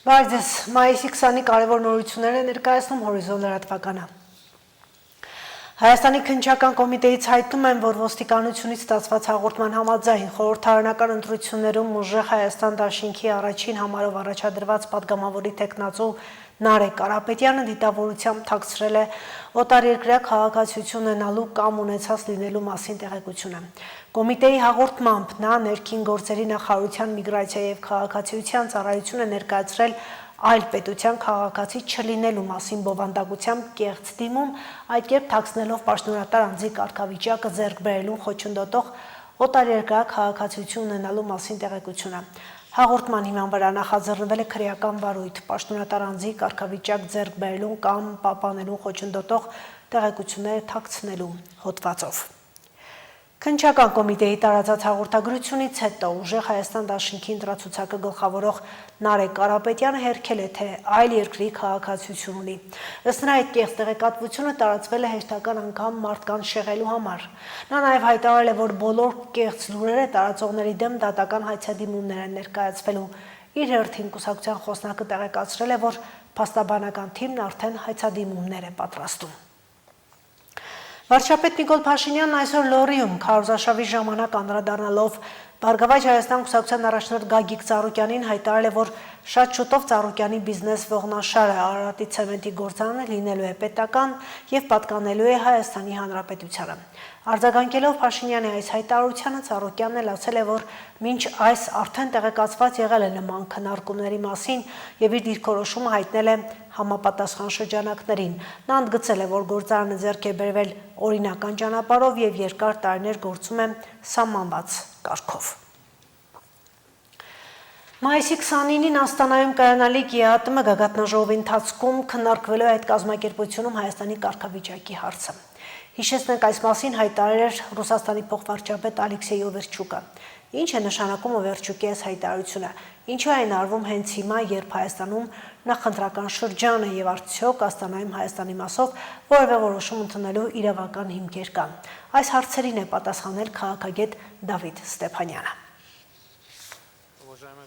Բարձես մայիսի 20-ի կարևոր նորությունները ներկայացնում հորիզոն լրատվականը։ Հայաստանի քննչական կոմիտեից հայտնում են, որ ոստիկանությունից ստացված հաղորդման համաձայն խորհրդարանական ընտրություններում ուժեղ Հայաստան դաշինքի առաջին համարով առաջադրված падգամավորի տեխնացու Նարեկ Կարապետյանը դիտավորությամբ թաքցրել է օտարերկրյա քաղաքացիություն ունենալու կամ ունեցած լինելու մասին տեղեկությունը։ Կոմիտեի հաղորդմամբ նա ներքին գործերի նախարարության միգրացիա եւ քաղաքացիության ծառայություն է ներկայացրել այլ պետության քաղաքացի չլինելու մասին բովանդակությամբ կեղծ դիմում, այդ կերպ թաքցնելով պաշտոնատար անձի կարգավիճակը ձեռք բերելուն խոչընդոտող օտարերկրյա քաղաքացիություն ունենալու մասին տեղեկությունը։ Հաղորդման հիման վրա նախաձեռնվել է քրեական վարույթ պաշտոնատար անձի կարգավիճակ ձեռք բերելուն կամ պահպանելուն խոչընդոտող տեղեկությունները թաքցնելու հոդվածով։ Քննչական կոմիտեի տարածած հաղորդագրությունից հետո ուժեղ Հայաստան դաշինքի ընտրացուցակը գլխավորող Նարեկ Կարապետյանը հերքել է, թե այլ երկրի քաղաքացիություն ունի։ Ըստ նրա այդ կեղծ տեղեկատվությունը տարածվել է հերթական անգամ մարդկանց շեղելու համար։ Նա նաև հայտարարել է, որ բոլոր կեղծ լուրերը տարածողների դեմ դատական հայցադիմումներ են ներկայացվելու։ Իր հերթին կուսակցության խոսնակը տեղեկացրել է, որ փաստաբանական թիմն արդեն հայցադիմումներ է պատրաստում։ Վարչապետ Նիկոլ Փաշինյանն այսօր Լոռիում քարոզարշավի ժամանակ անդրադառնալով Բարգավաճ Հայաստան կուսակցության առաջնորդ Գագիկ Ծառուկյանին հայտարարել է, որ շատ շուտով Ծառուկյանի բիզնես ողնաշարը Արարատի ցեմենտի գործարանը լինելու է պետական եւ պատկանելու է Հայաստանի Հանրապետությանը։ Արձագանքելով Փաշինյանի այս հայտարարությանը Ծառուկյանն էլ ասել է, որ մինչ այս արդեն տեղեկացված եղել է նման քննարկումների մասին եւ իր դիրքորոշումը հայտնել է համապատասխան շրջանակներին։ Նա ընդգծել է, որ գործարանը ձեռք է բերվել օրինական ճանապարհով եւ երկար տարիներ գործում է սահմանված կարգով։ Մայիսի 29-ին Աստանայում կայանալիք ԵԱՏՄ գագաթնաժողովի ընթացքում քննարկվելու է այդ կազմակերպությունում Հայաստանի կարգավիճակի հարցը։ Հիշեցնենք այս մասին հայտարարել Ռուսաստանի փոխվարչապետ Ալեքսեյ Օվերչուկը։ Ինչ է նշանակում Օվերչուկի այս հայտարարությունը, ինչու է այն արվում հենց հիմա, երբ Հայաստանում նախընտրական շրջան է եւ արդյոք Աստանայում Հայաստանի մասով որևէ որոշում ընդունելու իրավական հիմքեր կան։ Այս հարցերին է պատասխանել քաղաքագետ Դավիթ Ստեփանյանը։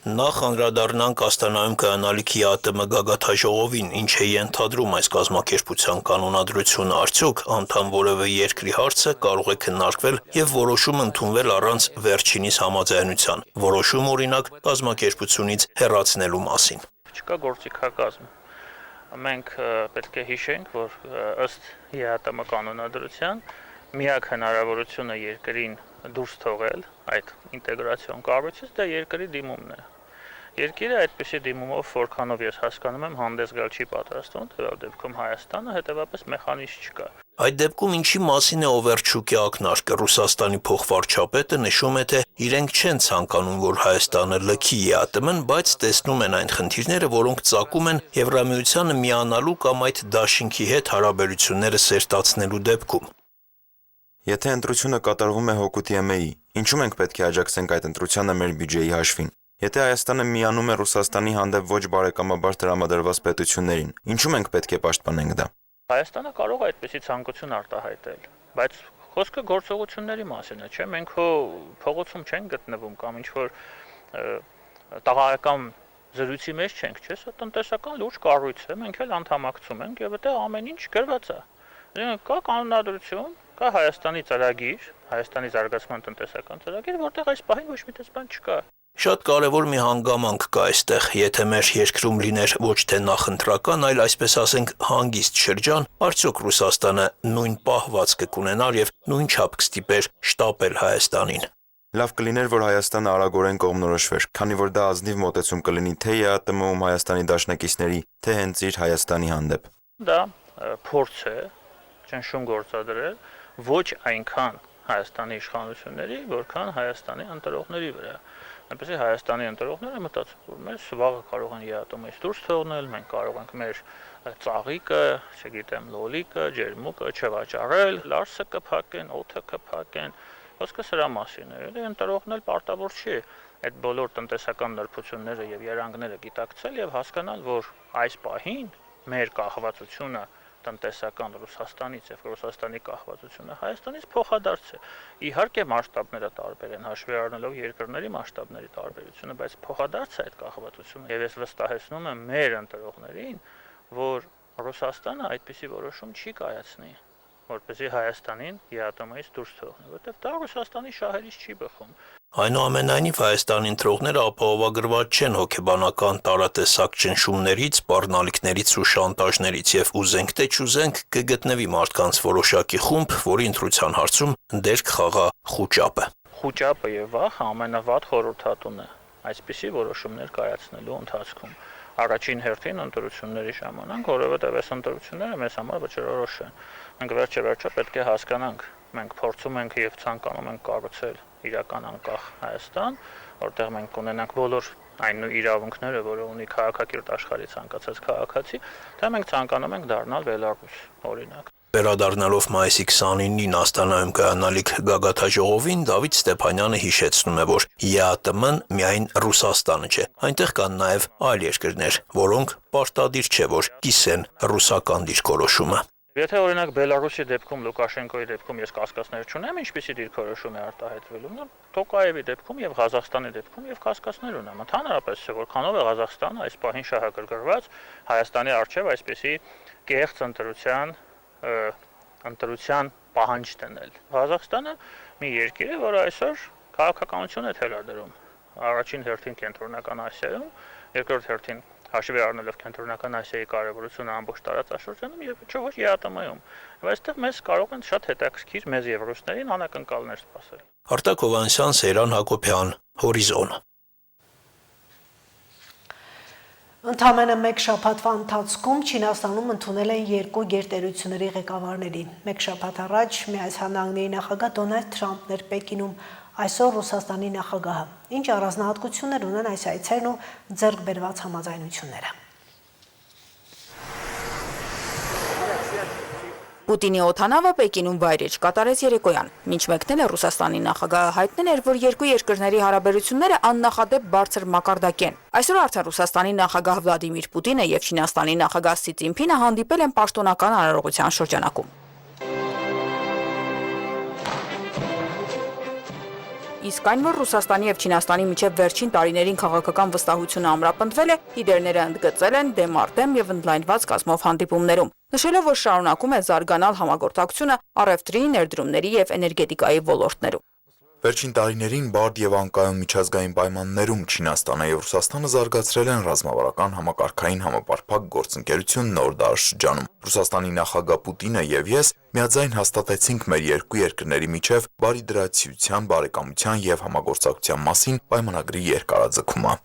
Նախ անդրադառնանք Աստանայում կայանալիք ԵԱՏՄ գագաթնաժողովին, ինչ է ենթադրում այս կազմակերպության կանոնադրությունը, արդյոք անդամ որևէ երկրի հարցը կարող է քննարկվել եւ որոշում ընդունվել առանց վերջինիս համաձայնության, որոշում օրինակ կազմակերպությունից հեռացնելու մասին։ Չկա գործիքակազմ։ Մենք պետք է հիշենք, որ ըստ ԵԱՏՄ կանոնադրության միակ հնարավորությունը երկրին դուրս թողել այդ ինտեգրացիոն կառույցից դա երկրի դիմումն է։ Երկիրը այդպիսի դիմումով, որքանով ես հասկանում եմ, հանդես գալ չի պատրաստվում, տվյալ դեպքում Հայաստանը, հետևաբար մեխանիզմ չկա։ Այդ դեպքում ինչի մասին է Օվերչուկի ակնարկը։ Ռուսաստանի փոխվարչապետը նշում է, թե իրենք չեն ցանկանում, որ Հայաստանը լքի ԵԱՏՄ-ն, բայց տեսնում են այն խնդիրները, որոնք ծագում են Եվրամիությանը միանալու կամ այդ դաշինքի հետ հարաբերությունները սերտացնելու դեպքում։ Եթե ընտրությունը կատարվում է հօգուտ ԵՄ-ի, ինչու մենք պետք է աջակցենք այդ ընտրությանը մեր բյուջեի հաշվին։ Եթե Հայաստանը միանում է Ռուսաստանի հանդեպ ոչ բարեկամաբար տրամադրված պետություններին, ինչու մենք պետք է պաշտպանենք դա։ Հայաստանը կարող է այդպիսի ցանկություն արտահայտել, բայց խոսքը գործողությունների մասին է, չէ՞, մենք փողոցում չենք գտնվում կամ ինչ-որ տաղայական զրույցի մեջ չենք, չէ՞, սա տնտեսական լուրջ կառույց է, մենք էլ անդամակցում ենք եւ այդտեղ ամեն ինչ գրված է։ Կա կանոնադրություն, կա Հայաստանի ծրագիր, Հայաստանի զարգացման տնտեսական ծրագիր, որտեղ այս պահին ոչ մի տես բան չկա։ Շատ կարևոր մի հանգամանք կա այստեղ, եթե մեր երկրում լիներ ոչ թե նախընտրական, այլ այսպես ասենք հանգիստ շրջան, արդյոք Ռուսաստանը նույն պահվածքը կունենար եւ նույն չափ կստիպեր շտապել Հայաստանին։ Լավ կլիներ, որ Հայաստանը արագորեն կողմնորոշվեր, քանի որ դա ազնիվ մոտեցում կլինի թե ԵԱՏՄ-ում Հայաստանի դաշնակիցների, թե հենց իր Հայաստանի հանդեպ։ Դա փորձ է ճնշում գործադրել ոչ այնքան Հայաստանի իշխանությունների, որքան Հայաստանի ընտրողների վրա։ Այնպես Հայաստանի ընտրողները մտածում, որ մեզ վաղը կարող են ԵԱՏՄ-ից դուրս թողնել, մենք կարող ենք մեր ծաղիկը, չգիտեմ, լոլիկը, ջերմուկը չվաճառել, լարսը կփակեն, օդը կփակեն։ Խոսքը սրա մասին է։ Դե ընտրողն էլ պարտավոր չի այդ բոլոր տնտեսական նրբությունները եւ երանգները գիտակցել եւ հասկանալ, որ այս պահին մեր կախվածությունը տնտեսական Ռուսաստանից եւ Ռուսաստանի կախվածությունը Հայաստանից փոխադարձ է։ Իհարկե մասշտաբները տարբեր են, հաշվի առնելով երկրների մասշտաբների տարբերությունը, բայց փոխադարձ է այդ կախվածությունը։ Եվ ես վստահեցնում եմ մեր ընտրողներին, որ Ռուսաստանը այդպիսի որոշում չի կայացնի, որպեսզի Հայաստանին ԵԱՏՄ-ից դուրս թողնի, որտեղ դա Ռուսաստանի շահերից չի բխում։ Այնուամենայնիվ Հայաստանի ընտրողները ապահովագրված չեն հոգեբանական տարատեսակ ճնշումներից, սպառնալիքներից ու շանտաժներից եւ ուզենք թե չուզենք կգտնվի մարդկանց որոշակի խումբ, որի ընտրության հարցում դեր կխաղա խուճապը։ Խուճապը եւ վախը ամենավատ խորհրդատուն է այսպիսի որոշումներ կայացնելու ընթացքում։ Առաջին հերթին ընտրությունների ժամանակ, որովհետև այս ընտրությունները մեզ համար վճռորոշ են։ Մենք վերջը պետք է հասկանանք, մենք փորձում ենք եւ ցանկանում ենք կառուցել իրական անկախ Հայաստան, որտեղ մենք կունենանք բոլոր այն իրավունքները, որը ունի քաղաքակիրթ աշխարհի ցանկացած քաղաքացի, թե մենք ցանկանում ենք դառնալ Բելարուս, օրինակ։ Վերադառնալով մայիսի 29-ին Աստանայում կայանալիք գագաթաժողովին, Դավիթ Ստեփանյանը հիշեցնում է, որ ԵԱՏՄ-ն միայն Ռուսաստանը չէ, այնտեղ կան նաև այլ երկրներ, որոնք պարտադիր չէ, որ կիսեն ռուսական դիրքորոշումը։ Եթե օրինակ Բելարուսի դեպքում, Լուկաշենկոյի դեպքում ես կասկածներ չունեմ, ինչպիսի դիրքորոշում է արտահայտվելու, Տոկաևի դեպքում եւ Ղազախստանի դեպքում եւ կասկածներ ունեմ։ Ընդհանրապես չէ, որքանով է Ղազախստանը այս պահին շահագրգռված Հայաստանի արչեւ այսպիսի կեղծ ընտրության պահանջ դնել։ Ղազախստանը մի երկիր է, որը այսօր քաղաքականություն է թելադրում։ Առաջին հերթին Կենտրոնական Ասիայում, երկրորդ հերթին հաշվի առնելով Կենտրոնական Ասիայի կարևորությունը ամբողջ տարածաշրջանում եւ ոչ ԵԱՏՄ-ում։ Բայց այստեղ մեզ կարող են շատ հետաքրքիր մեզ եւ ռուսներին անակնկալներ սպասել։ Արտակ Հովհաննիսյան, Սերան Հակոբյան, Հորիզոն։ Ընդամենը մեկ շաբաթվա ընթացքում Չինաստանում ընդունել են երկու գերտերությունների ղեկավարներին։ Մեկ շաբաթ առաջ ԱՄՆ նախագահ Դոնալդ Թրամփն էր Պեկինում, այսօր Ռուսաստանի նախագահը։ Ինչ առանձնահատկություններ ունեն այս այցերն ու ձեռք բերված համաձայնությունները։ Պուտինի օդանավը Պեկինում վայրէջք կատարեց երեկոյան։ Մինչ մեկնել է Ռուսաստանի նախագահը հայտնել էր, որ երկու երկրների հարաբերությունները աննախադեպ բարձր մակարդակ են։ Այսօր արդեն Ռուսաստանի նախագահ Վլադիմիր Պուտինը եւ Չինաստանի նախագահ Սի Ցզինփինը հանդիպել են պաշտոնական արարողության շրջանակում։ Իսկ այն, որ Ռուսաստանի եւ Չինաստանի միջև վերջին տարիներին քաղաքական վստահությունը ամրապնդվել է, լիդերները ընդգծել են դեմ առ դեմ եւ ընդլայնված կազմով հանդիպումներում, նշելով, որ շարունակում է զարգանալ համագործակցությունը առևտրի, ներդրումների եւ էներգետիկայի ոլորտներում։ Վերջին տարիներին բարդ եւ անկայուն միջազգային պայմաններում Չինաստանը եւ Ռուսաստանը զարգացրել են ռազմավարական համակարգային համապարփակ գործընկերություն նոր դարաշրջանում։ Ռուսաստանի նախագահ Պուտինը եւ ես միաձայն հաստատեցինք մեր երկու երկրների միջև բարիդրացիության, բարեկամության եւ համագործակցության մասին պայմանագրի երկարաձգումը։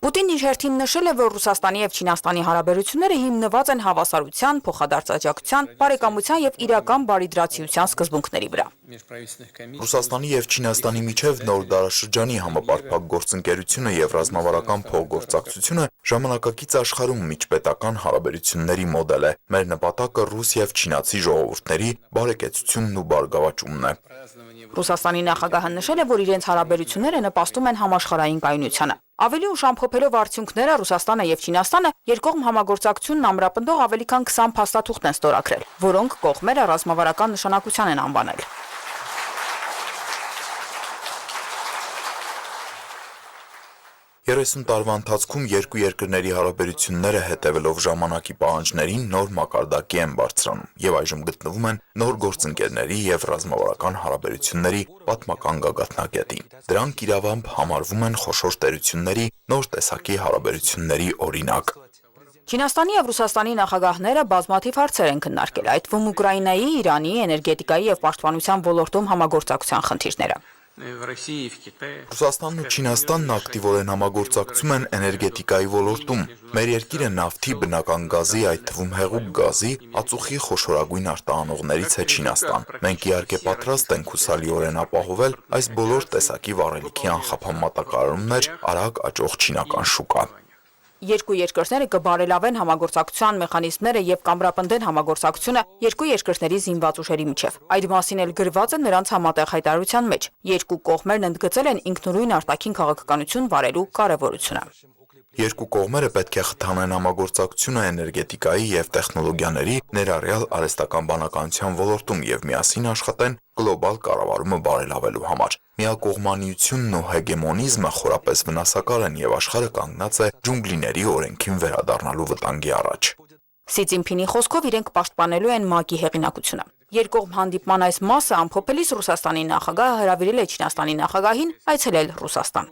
Պուտինն իր հերթին նշել է, որ Ռուսաստանի եւ Չինաստանի հարաբերությունները հիմնված են հավասարության, փոխադարձ աջակցության, բարեկամության եւ իրական բարիդրացիության սկզբունքների վրա։ Ռուսաստանի եւ Չինաստանի միջև նոր դարաշրջանի համապարփակ գործընկերությունը եւ ռազմավարական փոխգործակցությունը ժամանակակից աշխարհում միջպետական հարաբերությունների մոդել է։ Մեր նպատակը ռուս եւ չինացի ժողովուրդների բարեկեցությունն ու բարգավաճումն է։ Ռուսաստանի նախագահը նշել է, որ իրենց հարաբերությունները նպաստում են համաշխարհային կայունությանը։ Ավելի ուշ ամփոփելով արդյունքները Ռուսաստանը եւ Չինաստանը երկկողմ համագործակցությունն ամրապնդող ավելի քան 20 փաստաթուղթ են ստորագրել, որոնք կողմերը ռազմավարական նշանակության են անվանել։ 30 տարվա ընթացքում երկու երկրների հարաբերությունները հետևելով ժամանակի պահանջներին նոր մակարդակի են բարձրանում եւ այժմ գտնվում են նոր գործընկերների եւ ռազմավարական հարաբերությունների պատմական գագաթնակետին։ Դրանք իրավամբ համարվում են խոշոր տերությունների նոր տեսակի հարաբերությունների օրինակ։ Չինաստանի եւ Ռուսաստանի նախագահները բազմաթիվ հարցեր են քննարկել, այդ թվում Ուկրաինայի, Իրանի, էներգետիկայի եւ պաշտպանության ոլորտում համագործակցության խնդիրները։ Ռուսաստանն ու Չինաստանն ակտիվորեն համագործակցում են էներգետիկայի ոլորտում։ Մեր երկիրը նավթի, բնական գազի, այդ թվում հեղուկ գազի, ածուխի խոշորագույն արտահանողներից է Չինաստան։ Մենք իհարկե պատրաստ ենք հուսալիորեն ապահովել այս բոլոր տեսակի վառելիքի անխափան մատակարարումներ արագ աճող չինական շուկա։ Երկու երկրները կբարելավեն համագործակցության մեխանիզմները եւ կամրապնդեն համագործակցությունը երկու երկրների զինված ուժերի միջև։ Այդ մասին էլ գրված է նրանց համատեղ հայտարարության մեջ։ Երկու կողմերն ընդգծել են ինքնուրույն արտաքին քաղաքականություն վարելու կարևորությունը։ Երկու կողմերը պետք է խթանեն համագործակցությունը էներգետիկայի եւ տեխնոլոգիաների, ներառյալ արհեստական բանականության ոլորտում եւ միասին աշխատեն գլոբալ կառավարումը բարելավելու համար։ Միակողմանիությունն ու հեգեմոնիզմը խորապես վնասակար են եւ աշխարհը կանգնած է ջունգլիների օրենքին վերադառնալու վտանգի առաջ։ Սի Ցինփինի խոսքով իրենք պաշտպանելու են ՄԱԿ-ի հեղինակությունը։ Երկկողմ հանդիպման այս մասը ամփոփելիս Ռուսաստանի նախագահը հրավիրել է Չինաստանի նախագահին այցելել Ռուսաստան։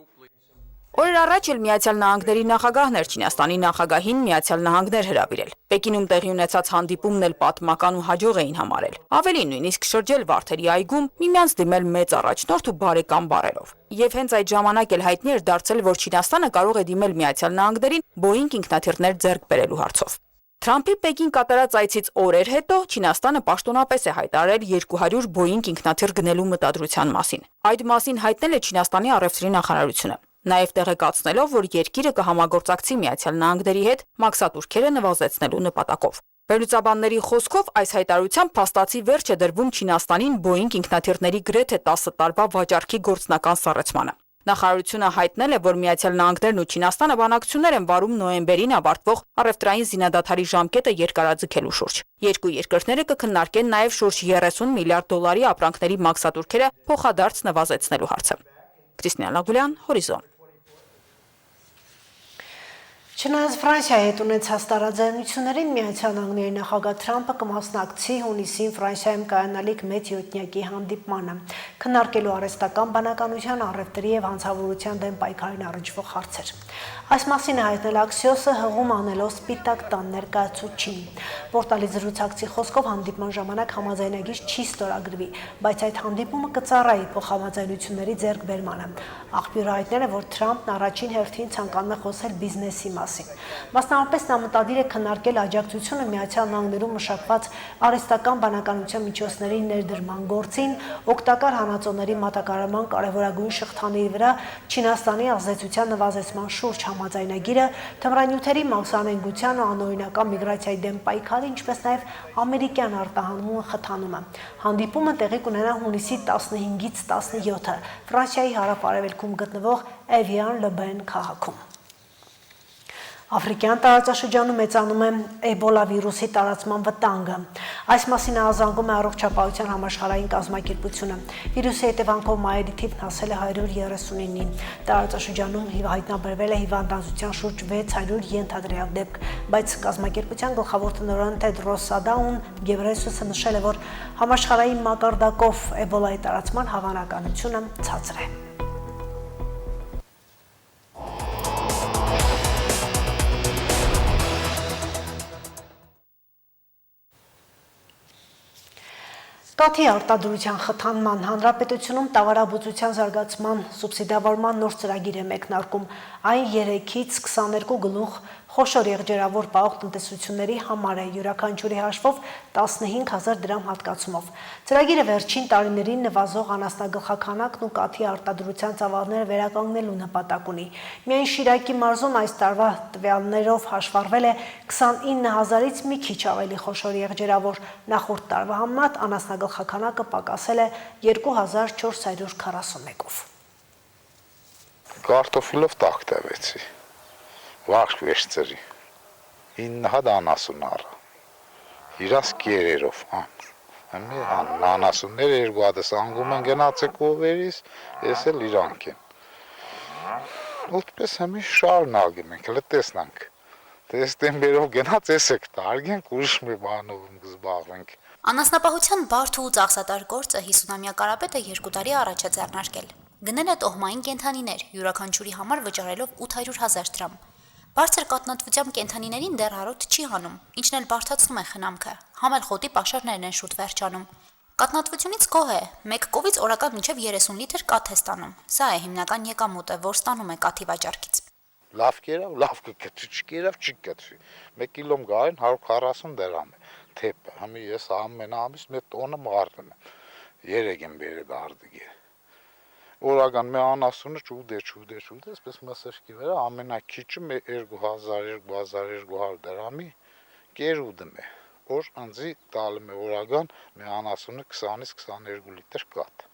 Օրեր առաջ էլ Միացյալ Նահանգների նախագահն էր Չինաստանի նախագահին Միացյալ Նահանգներ հրավիրել։ Պեկինում տեղի ունեցած հանդիպումն էլ պատմական ու հաջող էին համարել։ Ավելին, նույնիսկ շրջել Վարդերի այգում, միմյանց դիմել մեծ առաջնորդ ու բարեկամ բառերով։ Եվ հենց այդ ժամանակ էլ հայտնի էր դարձել, որ Չինաստանը կարող է դիմել Միացյալ Նահանգներին Boeing ինքնաթիռներ ձեռք բերելու հարցով։ Թրամփի Պեկին կատարած այցից օրեր հետո Չինաստանը պաշտոնապես է հայտարարել 200 Boeing ինքնաթիռ գնելու մտադրության մասին։ Այդ մասին հայտնել է Չինաստանի առևտրի նախարարությունը, նաև տեղեկացնելով, որ երկիրը կհամագործակցի Միացյալ Նահանգների հետ մաքսատուրքերը նվազեցնելու նպատակով։ Վերլուծաբանների խոսքով այս հայտարարությամբ փաստացի վերջ է դրվում Չինաստանին Boeing ինքնաթիռների գրեթե 10 տարվա վաճառքի գործնական սառեցմանը։ Նախարարությունը հայտնել է, որ Միացյալ Նահանգներն ու Չինաստանը բանակցություններ են վարում նոյեմբերին ավարտվող առևտրային զինադադարի ժամկետը երկարաձգելու շուրջ։ Երկու երկրները կքննարկեն նաև շուրջ 30 միլիարդ դոլարի ապրանքների մաքսատուրքերը փոխադարձ նվազեցնելու հարցը։ Կրիստինա Լագուլյան, Հորիզոն։ Չնայած Ֆրանսիայի հետ ունեցած տարաձայնություններին Միացյալ Նահանգների նախագահ Թրամփը կմասնակցի հունիսին Ֆրանսիայում կայանալիք մեծ յոթնյակի հանդիպմանը, քննարկելու արհեստական բանականության, առևտրի եւ հանցավորության դեմ պայքարին առնչվող հարցեր։ Այս մասին է հայտնել Axios-ը հղում անելով Սպիտակ տան ներկայացուցչին։ Պորտալի զրուցակցի խոսքով հանդիպման ժամանակ համաձայնագիր չի ստորագրվի, բայց այդ հանդիպումը կծառայի փոխհամաձայնությունների ձեռքբերմանը։ Աղբյուրը հայտնել է, որ Թրամփն առաջին հերթին ցանկանում է խոսել բիզնեսի մասին։ Մասնավորապես նա մտադիր է քննարկել աջակցությունը Միացյալ Նահանգներում մշակված արհեստական բանականության միջոցների ներդրման գործին, օգտակար հանածոների մատակարարման կարևորագույն շղթաների վրա Չինաստանի ազդեցության նվազեցման շուրջ համաձայնագիրը, թմրանյութերի մասանենգության ու անօրինական միգրացիայի դեմ պայքարը, ինչպես նաև ամերիկյան արտահանումը խթանումը։ Հանդիպումը տեղի կունենա հունիսի 15-ից 17-ը Ֆրանսիայի հարավ-արևելքում գտնվող Էվիան-Լեբեն քաղաքում։ Աֆրիկյան տարածաշրջանում մեծանում է էբոլա վիրուսի տարածման վտանգը։ Այս մասին արձանագրում է Առողջապահության համաշխարհային կազմակերպությունը։ Վիրուսի հետևանքով մահերի թիվն հասել է 139-ին։ Տարածաշրջանում հայտնաբերվել է հիվանդանոցության շուրջ 600 ենթադրյալ դեպք, բայց կազմակերպության գլխավոր տնօրեն Թեդրոս Ադահոուն Գեբրեսուսը նշել է, որ համաշխարհային մակարդակով էբոլայի տարածման հավանականությունը ցածր է։ Կաթի արտադրության խթանման հանրապետությունում տավարաբուծության զարգացման սուբսիդավորման նոր ծրագիր է մեկնարկում։ Այն 3-ից 22 գլուխ խոշոր եղջերավոր պահող տնտեսությունների համար է յուրաքանչյուրի հաշվով 15,000 դրամ հատկացումով։ Ծրագիրը վերջին տարիներին նվազող անասնագլխաքանակն ու կաթի արտադրության ծավալները վերականգնելու նպատակ ունի։ Միայն Շիրակի մարզում այս տարվա տվյալներով հաշվառվել է 29,000-ից մի քիչ ավելի խոշոր եղջերավոր, նախորդ տարվա համեմատ անասնագլխաքանակը պակասել է 2441-ով։ Կարտոֆիլով տակ տևեցի, վարկ վեշծերի, 9 հատ անասուն առա, իրաս կերերով, անասուններ երկու հատս անգում են գնացեք ովերիս, ես էլ իրանք են։ Ոտպես հեմի շարնագում ենք, հլը տեսնանք, տեստեմբերով գնաց ես եք տարգենք, ուրիշ մի բանով զբաղվենք։ Անասնապահության բարդ ու ծախսատար գործը 50-ամյա Կարապետը 2 տարի առաջ է ձեռնարկել։ Գնել է տոհմային կենդանիներ, յուրաքանչյուրի համար վճարելով 800,000 դրամ։ Բարձր կաթնատվությամբ կենդանիներին դեռ հարոտ չի հանում, ինչն էլ բարդացնում է խնամքը։ Համել խոտի պաշարներն են շուտ վերջանում։ Կաթնատվությունից գոհ է, մեկ կովից օրական մինչև 30 լիտր կաթ է ստանում։ Սա է հիմնական եկամուտը, որ ստանում է կաթի վաճառքից։ Լավ կերավ, լավ կգցի, չկերավ, չի գցի։ 1 կիլոմ գարին 140 դրամ է։ Թեպը, համի ես ամեն ամիս մի տոնը մարտում եմ։ 3 եմ բերել արդիգե։ Օրական մի անասունը չուդե, այսպես մսышկի վրա ամենակիչը 2000-2200 դրամի կերուդում է։ Որ անձի տալում է օրական մի անասունը 20-ից 22 լիտր կաթ։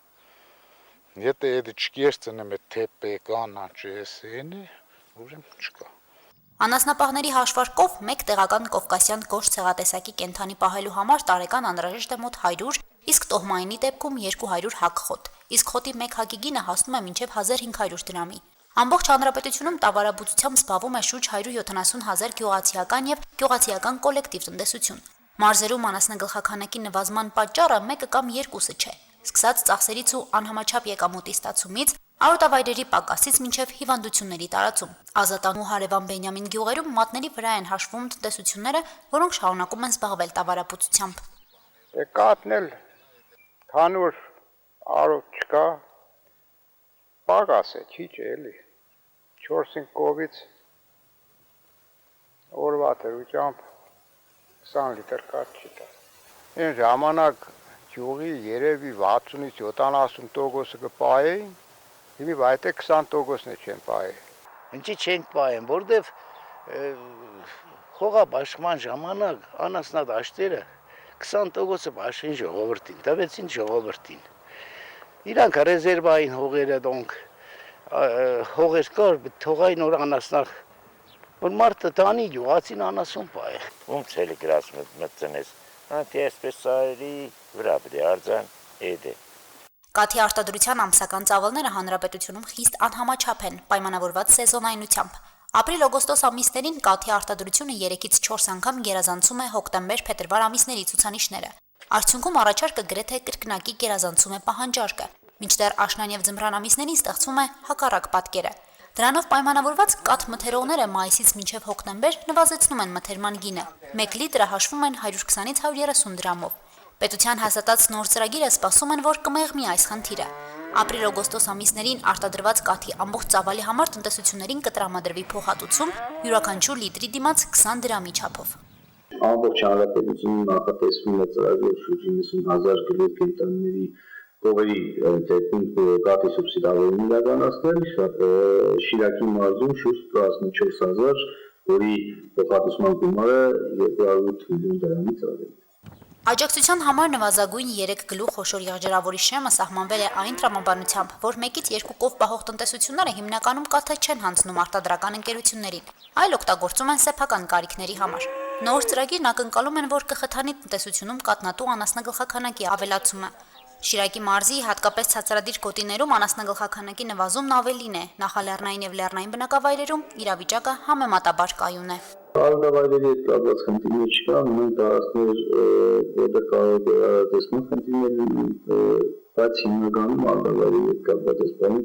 Եթե էդի չկերցնեմ է թեպե կանաչ էսենի, ուրեմն չկա։ Անասնապահների հաշվարկով մեկ տեղական կովկասյան գորշ ցեղատեսակի կենդանի պահելու համար տարեկան անհրաժեշտ է մոտ 100, իսկ տոհմայինի դեպքում 200 հակ խոտ, իսկ խոտի մեկ հակի գինը հասնում է մինչև 1500 դրամի։ Ամբողջ հանրապետությունում տավարաբուծությամբ զբաղվում է շուրջ 170,000 գյուղացիական եւ գյուղացիական կոլեկտիվ տնտեսություն։ Մարզերում անասնագլխաքանակի նվազման պատճառը մեկը կամ երկուսը չէ։ Սկսած ծախսերից ու անհամաչափ եկամուտի ստացումից, արոտավայրերի պակասից մինչև հիվանդությունների տարածում։ Ազատան ու Հարևան Բենյամին գյուղերում մատների վրա են հաշվում տնտեսությունները, որոնք շարունակում են զբաղվել տավարաբուծությամբ։ Կատնել թանուր արոտ չկա, պակաս է, քիչ է էլի, 4-5 կովից օրվա դրությամբ 20 լիտր կաթ չի տա։ Այն ժամանակ գյուղի երևի 60-ից 70% կպահեին, հիմա այդ 20%-ն է չեն պահել։ Ինչի չենք պահեն, որտեվ խողաբաշխման ժամանակ անասնադաշտերը 20%-ը բաշխին ժողովրդին, տվեցին ժողովրդին։ Իրանք ռեզերվային հողերը դոնք հողեր կար, թողային որ անասնախ որ մարդը տանի գյուղացին անասուն պահե։ Ում ցելի գրած մտցնես, անտի այսպես սարի վրա պետք է արձան էդե։ Կաթի արտադրության ամսական ծավալները հանրապետությունում խիստ անհամաչափ են, պայմանավորված սեզոնայնությամբ։ Ապրիլ-օգոստոս ամիսներին կաթի արտադրությունը 3-ից 4 անգամ գերազանցում է հոկտեմբեր-փետրվար ամիսների ցուցանիշները։ Արդյունքում առաջարկը գրեթե կրկնակի գերազանցում է պահանջարկը, մինչդեռ աշնան եւ ձմռան ամիսներին ստեղծվում է հակառակ պատկերը։ Դրանով պայմանավորված կաթ մթերողները մայիսից մինչև հոկտեմբեր նվազեցնում են մթերման գինը։ 1 լիտրը հաշվում են 120-ից 130 դրամով։ Պետության հաստատած նոր ծրագիրը սպասում են, որ կմեղմի այս խնդիրը։ Ապրիլ-օգոստոս ամիսներին արտադրված կաթի ամբողջ ծավալի համար տնտեսություններին կտրամադրվի փոխհատուցում յուրաքանչյուր լիտրի դիմաց 20 դրամի չափով։ Ամբողջ հանրապետությունում նախատեսվում է ծրագրով շուրջ 90,000 գլուխ կենտրոնների կողերի դեպքում կաթի սուբսիդավորում իրականացնել, Շիրակի մարզում շուրջ 14,000, որի փոխհատուցման գումարը 208 միլիոն դրամից ավել։ Աջակցության համար նվազագույն 3 գլուխ խոշոր եղջերավորի շեմը սահմանվել է այն տրամաբանությամբ, որ 1-ից 2 կով պահող տնտեսությունները հիմնականում կաթը չեն հանձնում արտադրական ընկերություններին, այլ օգտագործում են սեփական կարիքների համար։ Նոր ծրագիրն ակնկալում են, որ կխթանի տնտեսությունում կաթնատու անասնագլխաքանակի ավելացումը։ Շիրակի մարզի հատկապես ցածրադիր գոտիներում անասնագլխաքանակի նվազումն ավելին է, նախալեռնային եւ լեռնային բնակավայրերում իրավիճակը համեմատաբար կայուն է։ Արոտավայրերի հետ կապված խնդիրներ չկա, ունեն տարածքներ, որտեղ կարող է տեսնել խնդիրներ, բայց հիմնականում արոտավայրերի հետ կապված այսպիսի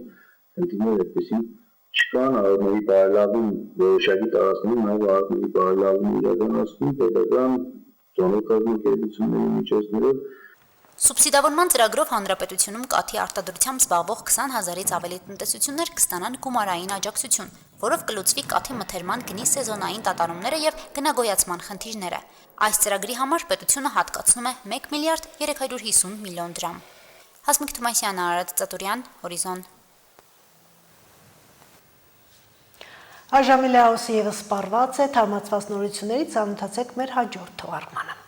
խնդիրներ այդպեսին չկան, արոտների բարելավում որոշակի տարածքներում նաև արոտների բարելավում իրականացնում պետական ծանոթ միջոցներով։ Սուբսիդավորման ծրագրով հանրապետությունում կաթի արտադրությամբ զբաղվող 20,000-ից ավելի տնտեսություններ կստանան գումարային աջակցություն, որով կլուծվի կաթի մթերման գնի սեզոնային տատանումները եւ գնագոյացման խնդիրները։ Այս ծրագրի համար պետությունը հատկացնում է 1 միլիարդ 350 միլիոն դրամ։ Հասմիկ Թումասյան, Արարատ Ծատուրյան, Հորիզոն։ Այժմ լեհոսի եւս սպառված է, թարմացված նորություններից ծանոթացեք մեր հաջորդ թողարկմանը։